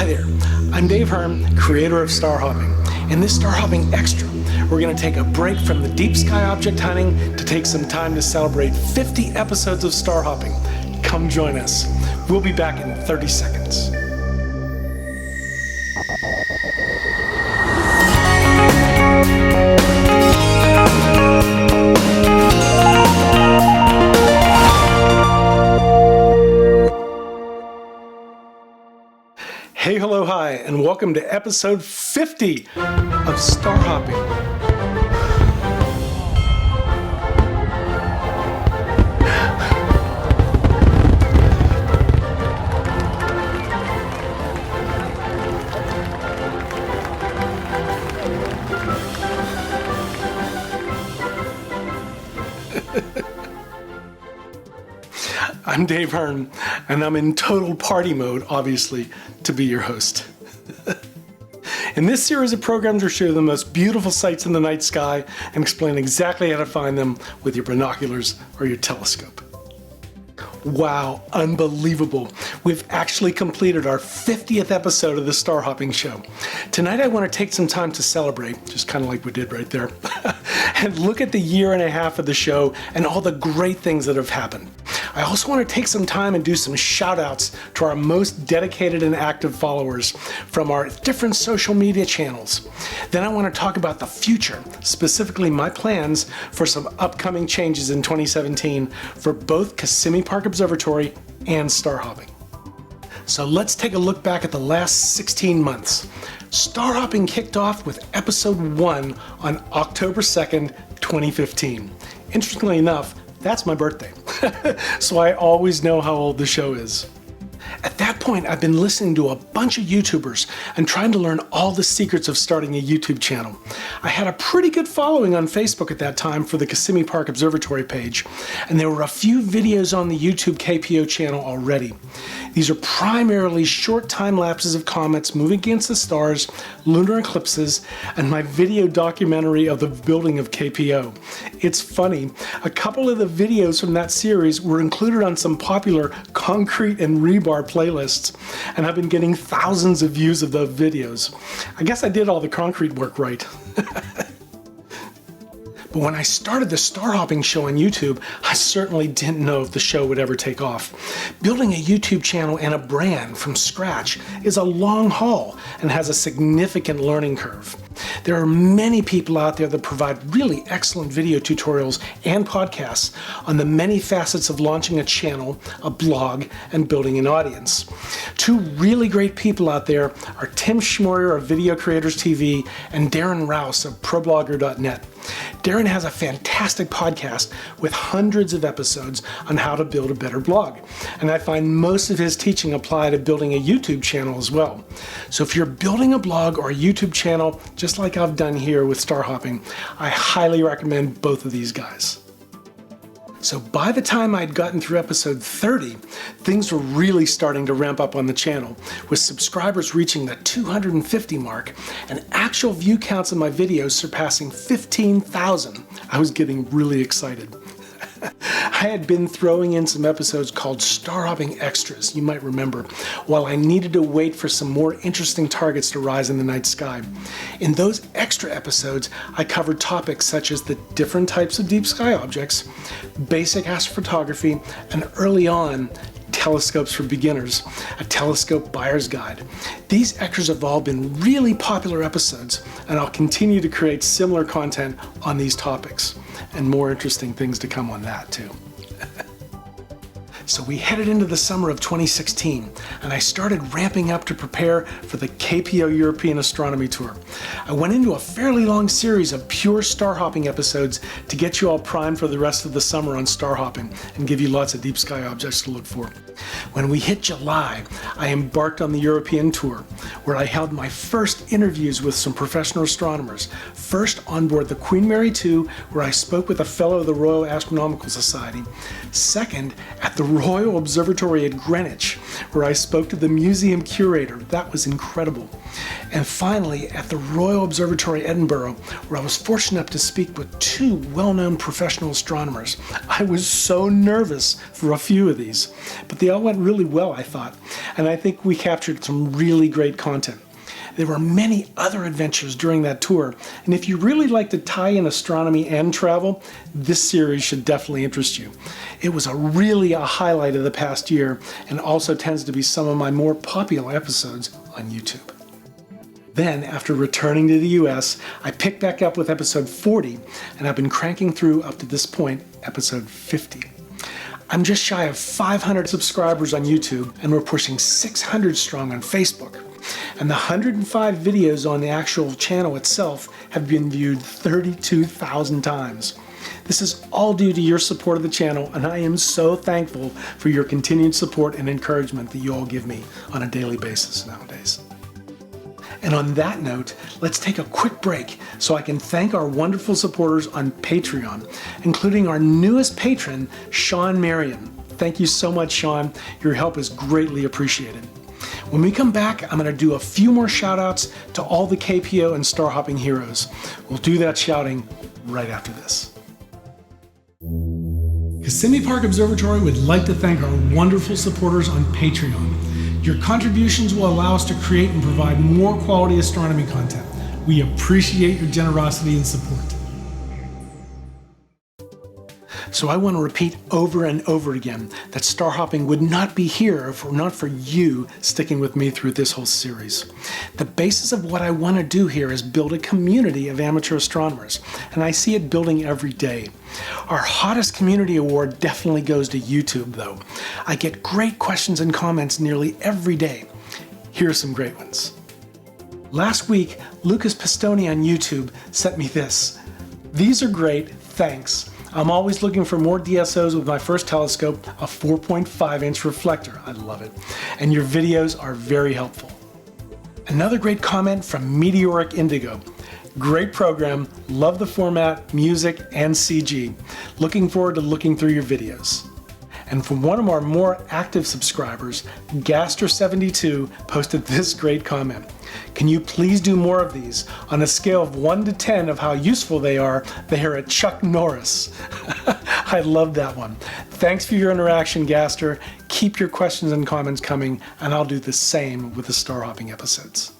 Hi there, I'm Dave Hearn, creator of Star Hopping. In this Star Hopping Extra, we're going to take a break from the deep sky object hunting to take some time to celebrate 50 episodes of Star Hopping. Come join us. We'll be back in 30 seconds. Hey, hello, hi, and welcome to episode 50 of Star Hopping. I'm Dave Hearn, and I'm in total party mode, obviously, to be your host. In this series of programs, we'll show you the most beautiful sights in the night sky and explain exactly how to find them with your binoculars or your telescope. Wow, unbelievable. We've actually completed our 50th episode of the Star Hopping Show. Tonight I want to take some time to celebrate, just kind of like we did right there, and look at the year and a half of the show and all the great things that have happened. I also want to take some time and do some shout outs to our most dedicated and active followers from our different social media channels. Then I want to talk about the future, specifically my plans for some upcoming changes in 2017 for both Kissimmee Park Observatory and Star Hopping. So let's take a look back at the last 16 months. Star Hopping kicked off with episode 1 on October 2nd, 2015. Interestingly enough, that's my birthday, so I always know how old the show is. At that point, I've been listening to a bunch of YouTubers and trying to learn all the secrets of starting a YouTube channel. I had a pretty good following on Facebook at that time for the Kissimmee Park Observatory page, and there were a few videos on the YouTube KPO channel already. These are primarily short time lapses of comets moving against the stars, lunar eclipses, and my video documentary of the building of KPO. It's funny, a couple of the videos from that series were included on some popular concrete and rebar playlists, and I've been getting thousands of views of those videos. I guess I did all the concrete work right. But when I started the Star Hopping show on YouTube, I certainly didn't know if the show would ever take off. Building a YouTube channel and a brand from scratch is a long haul and has a significant learning curve. There are many people out there that provide really excellent video tutorials and podcasts on the many facets of launching a channel, a blog, and building an audience. Two really great people out there are Tim Schmoyer of Video Creators TV and Darren Rouse of ProBlogger.net. Darren has a fantastic podcast with hundreds of episodes on how to build a better blog, and I find most of his teaching apply to building a YouTube channel as well. So if you're building a blog or a YouTube channel, just like I've done here with Star Hopping, I highly recommend both of these guys. So by the time I'd gotten through episode 30, things were really starting to ramp up on the channel, with subscribers reaching the 250 mark and actual view counts of my videos surpassing 15,000. I was getting really excited. I had been throwing in some episodes called Star Hopping Extras, you might remember, while I needed to wait for some more interesting targets to rise in the night sky. In those extra episodes, I covered topics such as the different types of deep sky objects, basic astrophotography, and early on, telescopes for beginners, a telescope buyer's guide. These extras have all been really popular episodes, and I'll continue to create similar content on these topics, and more interesting things to come on that too. So we headed into the summer of 2016, and I started ramping up to prepare for the KPO European Astronomy Tour. I went into a fairly long series of pure star hopping episodes to get you all primed for the rest of the summer on star hopping and give you lots of deep sky objects to look for. When we hit July, I embarked on the European tour, where I held my first interviews with some professional astronomers. First on board the Queen Mary II, where I spoke with a fellow of the Royal Astronomical Society. Second, at the Royal Observatory at Greenwich, where I spoke to the museum curator. That was incredible. And finally, at the Royal Observatory Edinburgh, where I was fortunate enough to speak with two well-known professional astronomers. I was so nervous for a few of these, but they all went really well, I thought, and I think we captured some really great content. There were many other adventures during that tour, and if you really like to tie in astronomy and travel, this series should definitely interest you. It was really a highlight of the past year, and also tends to be some of my more popular episodes on YouTube. Then, after returning to the US, I picked back up with episode 40, and I've been cranking through up to this point, episode 50. I'm just shy of 500 subscribers on YouTube, and we're pushing 600 strong on Facebook. And the 105 videos on the actual channel itself have been viewed 32,000 times. This is all due to your support of the channel, and I am so thankful for your continued support and encouragement that you all give me on a daily basis nowadays. And on that note, let's take a quick break so I can thank our wonderful supporters on Patreon, including our newest patron, Sean Marion. Thank you so much, Sean. Your help is greatly appreciated. When we come back, I'm going to do a few more shout outs to all the KPO and star hopping heroes. We'll do that shouting right after this. Kissimmee Park Observatory would like to thank our wonderful supporters on Patreon. Your contributions will allow us to create and provide more quality astronomy content. We appreciate your generosity and support. So I want to repeat over and over again that star hopping would not be here if it were not for you sticking with me through this whole series. The basis of what I want to do here is build a community of amateur astronomers, and I see it building every day. Our hottest community award definitely goes to YouTube, though. I get great questions and comments nearly every day. Here are some great ones. Last week, Lucas Pistoni on YouTube sent me this. "These are great, thanks. I'm always looking for more DSOs with my first telescope, a 4.5-inch reflector." I love it. "And your videos are very helpful." Another great comment from Meteoric Indigo. "Great program, love the format, music, and CG. Looking forward to looking through your videos." And from one of our more active subscribers, Gaster72 posted this great comment. "Can you please do more of these? On a scale of 1 to 10 of how useful they are a Chuck Norris." I love that one. Thanks for your interaction, Gaster. Keep your questions and comments coming, and I'll do the same with the star hopping episodes.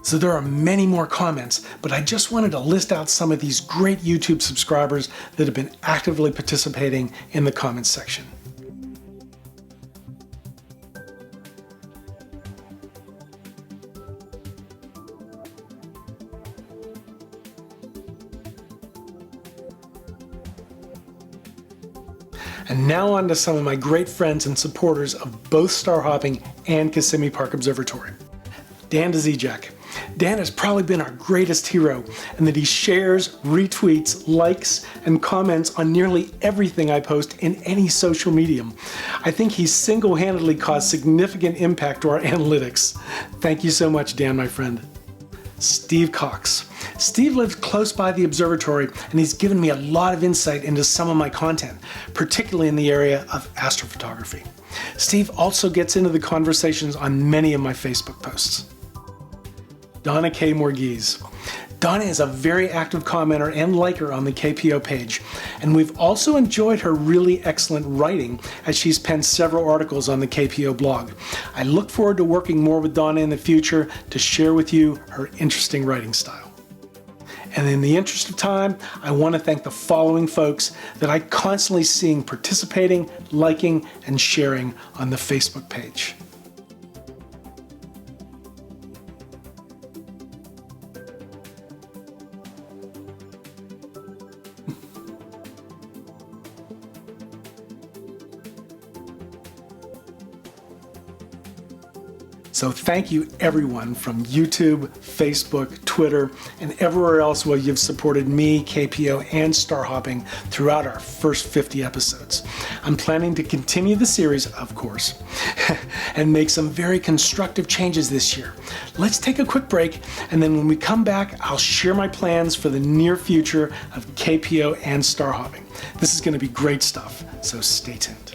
So there are many more comments, but I just wanted to list out some of these great YouTube subscribers that have been actively participating in the comments section. And now on to some of my great friends and supporters of both star hopping and Kissimmee Park Observatory. Dan Dzijak. Dan has probably been our greatest hero in that he shares, retweets, likes, and comments on nearly everything I post in any social medium. I think he's single-handedly caused significant impact to our analytics. Thank you so much, Dan, my friend. Steve Cox. Steve lives close by the observatory, and he's given me a lot of insight into some of my content, particularly in the area of astrophotography. Steve also gets into the conversations on many of my Facebook posts. Donna K. Morgese. Donna is a very active commenter and liker on the KPO page, and we've also enjoyed her really excellent writing as she's penned several articles on the KPO blog. I look forward to working more with Donna in the future to share with you her interesting writing style. And in the interest of time, I want to thank the following folks that I constantly seeing participating, liking, and sharing on the Facebook page. So thank you everyone from YouTube, Facebook, Twitter, and everywhere else where you've supported me, KPO, and star hopping throughout our first 50 episodes. I'm planning to continue the series, of course, and make some very constructive changes this year. Let's take a quick break, and then when we come back, I'll share my plans for the near future of KPO and star hopping. This is going to be great stuff, so stay tuned.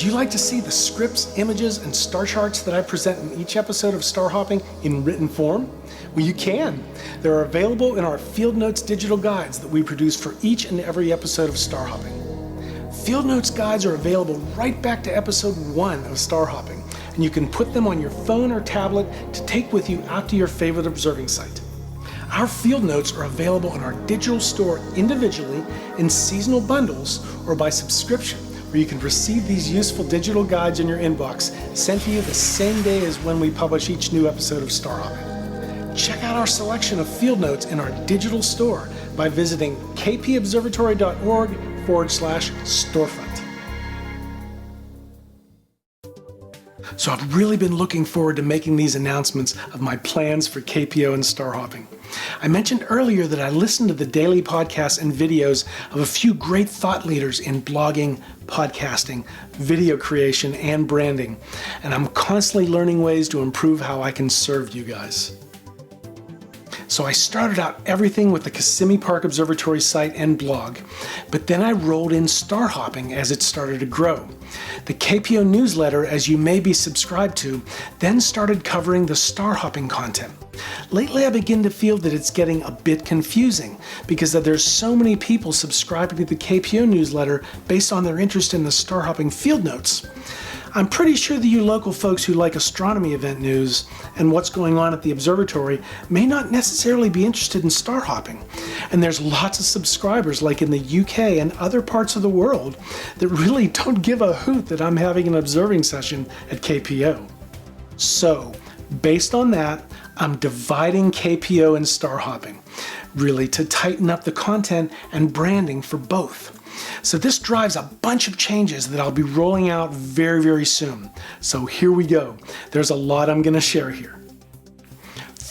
Would you like to see the scripts, images, and star charts that I present in each episode of Star Hopping in written form? Well, you can. They're available in our Field Notes digital guides that we produce for each and every episode of Star Hopping. Field Notes guides are available right back to episode 1 of Star Hopping, and you can put them on your phone or tablet to take with you out to your favorite observing site. Our Field Notes are available in our digital store individually in seasonal bundles or by subscription, where you can receive these useful digital guides in your inbox sent to you the same day as when we publish each new episode of Star Hopping. Check out our selection of Field Notes in our digital store by visiting kpobservatory.org/storefront. So I've really been looking forward to making these announcements of my plans for KPO and Star Hopping. I mentioned earlier that I listen to the daily podcasts and videos of a few great thought leaders in blogging, podcasting, video creation, and branding, and I'm constantly learning ways to improve how I can serve you guys. So I started out everything with the Kissimmee Park Observatory site and blog, but then I rolled in Star Hopping as it started to grow. The KPO newsletter, as you may be subscribed to, then started covering the Star Hopping content. Lately I begin to feel that it's getting a bit confusing because there's so many people subscribing to the KPO newsletter based on their interest in the Star Hopping Field Notes. I'm pretty sure that you local folks who like astronomy event news and what's going on at the observatory may not necessarily be interested in star hopping. And there's lots of subscribers like in the UK and other parts of the world that really don't give a hoot that I'm having an observing session at KPO. So, based on that, I'm dividing KPO and star hopping, really to tighten up the content and branding for both. So this drives a bunch of changes that I'll be rolling out very, very soon. So here we go. There's a lot I'm going to share here.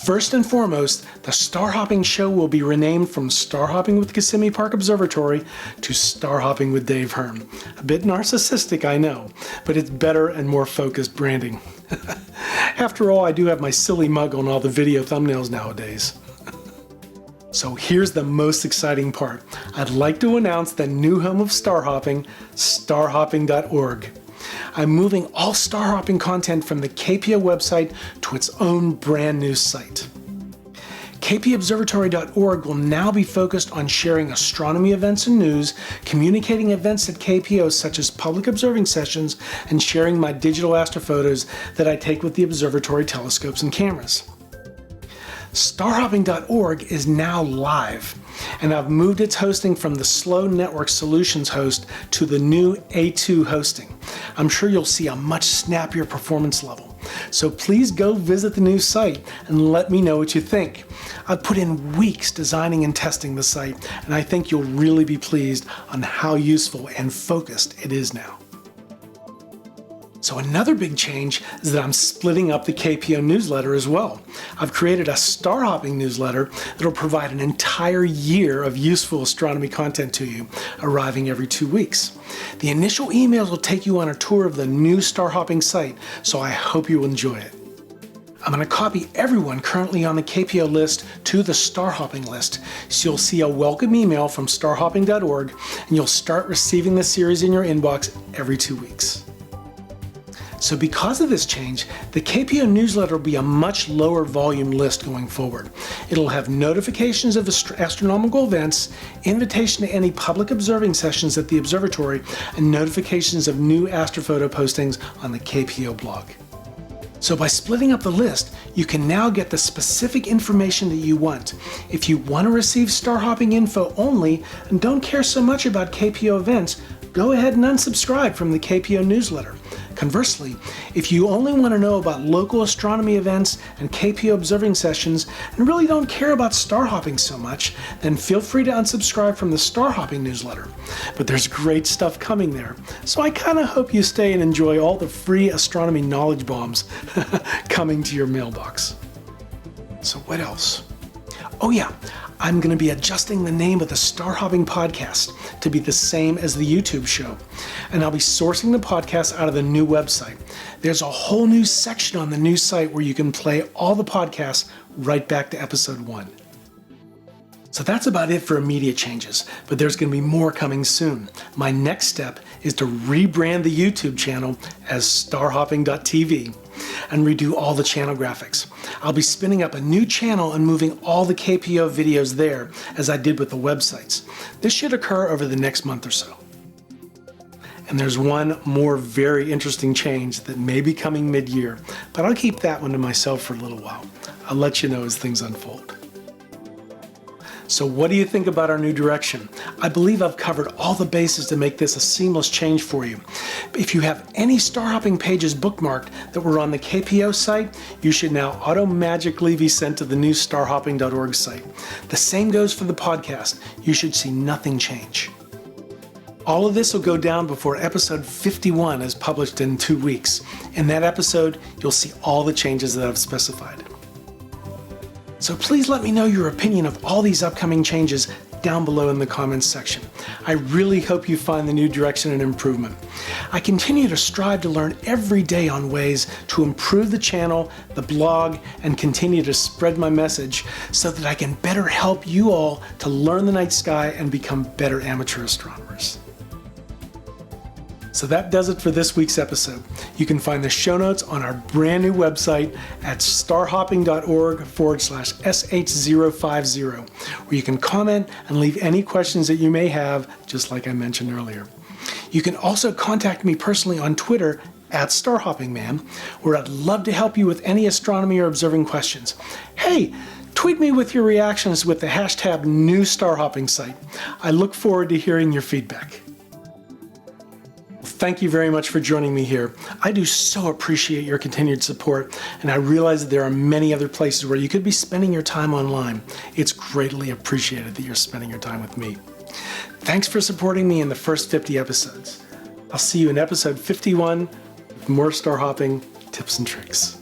First and foremost, the Star Hopping show will be renamed from Star Hopping with Kissimmee Park Observatory to Star Hopping with Dave Hearn. A bit narcissistic, I know, but it's better and more focused branding. After all, I do have my silly mug on all the video thumbnails nowadays. So here's the most exciting part. I'd like to announce the new home of Star Hopping, starhopping.org. I'm moving all Star Hopping content from the KPO website to its own brand new site. kpobservatory.org will now be focused on sharing astronomy events and news, communicating events at KPO such as public observing sessions, and sharing my digital astrophotos that I take with the observatory telescopes and cameras. Starhopping.org is now live, and I've moved its hosting from the Slow Network Solutions host to the new A2 hosting. I'm sure you'll see a much snappier performance level. So please go visit the new site and let me know what you think. I've put in weeks designing and testing the site, and I think you'll really be pleased on how useful and focused it is now. So another big change is that I'm splitting up the KPO newsletter as well. I've created a Star Hopping newsletter that will provide an entire year of useful astronomy content to you, arriving every 2 weeks. The initial emails will take you on a tour of the new Star Hopping site, so I hope you will enjoy it. I'm going to copy everyone currently on the KPO list to the Star Hopping list, so you'll see a welcome email from starhopping.org, and you'll start receiving the series in your inbox every 2 weeks. So because of this change, the KPO newsletter will be a much lower volume list going forward. It'll have notifications of astronomical events, invitation to any public observing sessions at the observatory, and notifications of new astrophoto postings on the KPO blog. So by splitting up the list, you can now get the specific information that you want. If you want to receive Star Hopping info only and don't care so much about KPO events, go ahead and unsubscribe from the KPO newsletter. Conversely, if you only want to know about local astronomy events and KPO observing sessions and really don't care about Star Hopping so much, then feel free to unsubscribe from the Star Hopping newsletter. But there's great stuff coming there, so I kind of hope you stay and enjoy all the free astronomy knowledge bombs coming to your mailbox. So what else? Oh yeah, I'm going to be adjusting the name of the Star Hopping podcast to be the same as the YouTube show, and I'll be sourcing the podcast out of the new website. There's a whole new section on the new site where you can play all the podcasts right back to episode 1. So that's about it for immediate changes, but there's going to be more coming soon. My next step is to rebrand the YouTube channel as starhopping.tv and redo all the channel graphics. I'll be spinning up a new channel and moving all the KPO videos there as I did with the websites. This should occur over the next month or so. And there's one more very interesting change that may be coming mid-year, but I'll keep that one to myself for a little while. I'll let you know as things unfold. So what do you think about our new direction? I believe I've covered all the bases to make this a seamless change for you. If you have any star hopping pages bookmarked that were on the KPO site, you should now automatically be sent to the new starhopping.org site. The same goes for the podcast. You should see nothing change. All of this will go down before episode 51 is published in 2 weeks. In that episode, you'll see all the changes that I've specified. So please let me know your opinion of all these upcoming changes down below in the comments section. I really hope you find the new direction an improvement. I continue to strive to learn every day on ways to improve the channel, the blog, and continue to spread my message so that I can better help you all to learn the night sky and become better amateur astronomers. So that does it for this week's episode. You can find the show notes on our brand new website at starhopping.org/sh050, where you can comment and leave any questions that you may have, just like I mentioned earlier. You can also contact me personally on Twitter at StarHoppingMan, where I'd love to help you with any astronomy or observing questions. Hey, tweet me with your reactions with the hashtag #NewStarHoppingSite. I look forward to hearing your feedback. Thank you very much for joining me here. I do so appreciate your continued support, and I realize that there are many other places where you could be spending your time online. It's greatly appreciated that you're spending your time with me. Thanks for supporting me in the first 50 episodes. I'll see you in episode 51 with more star hopping tips and tricks.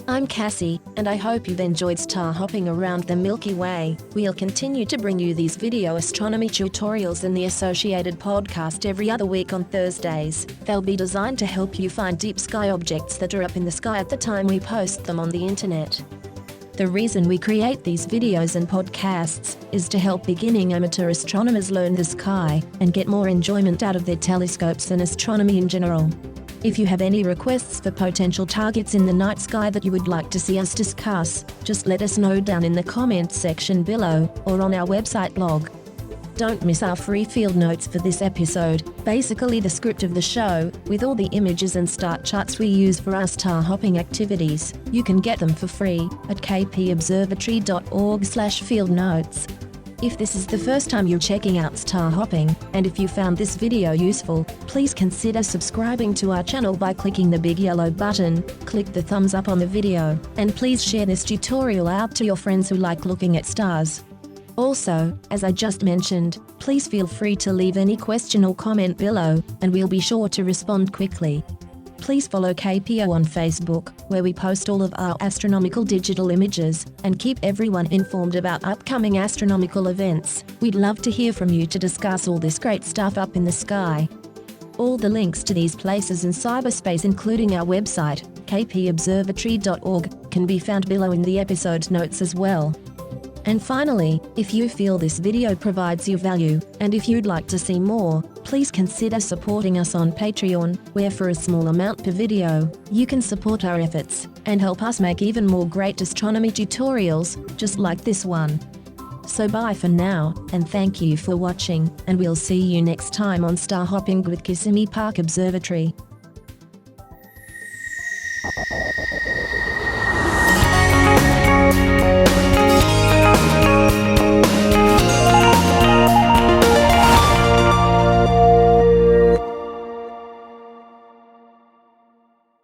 I'm Cassie, and I hope you've enjoyed star hopping around the Milky Way. We'll continue to bring you these video astronomy tutorials and the associated podcast every other week on Thursdays. They'll be designed to help you find deep sky objects that are up in the sky at the time we post them on the internet. The reason we create these videos and podcasts is to help beginning amateur astronomers learn the sky and get more enjoyment out of their telescopes and astronomy in general. If you have any requests for potential targets in the night sky that you would like to see us discuss, just let us know down in the comments section below or on our website blog. Don't miss our free field notes for this episode, basically the script of the show, with all the images and start charts we use for our star hopping activities. You can get them for free at kpobservatory.org/fieldnotes. If this is the first time you're checking out star hopping, and if you found this video useful, please consider subscribing to our channel by clicking the big yellow button, click the thumbs up on the video, and please share this tutorial out to your friends who like looking at stars. Also, as I just mentioned, please feel free to leave any question or comment below, and we'll be sure to respond quickly. Please follow KPO on Facebook, where we post all of our astronomical digital images, and keep everyone informed about upcoming astronomical events. We'd love to hear from you to discuss all this great stuff up in the sky. All the links to these places in cyberspace, including our website, kpobservatory.org, can be found below in the episode notes as well. And finally, if you feel this video provides you value, and if you'd like to see more, please consider supporting us on Patreon, where for a small amount per video, you can support our efforts, and help us make even more great astronomy tutorials, just like this one. So bye for now, and thank you for watching, and we'll see you next time on Star Hopping with Kissimmee Park Observatory.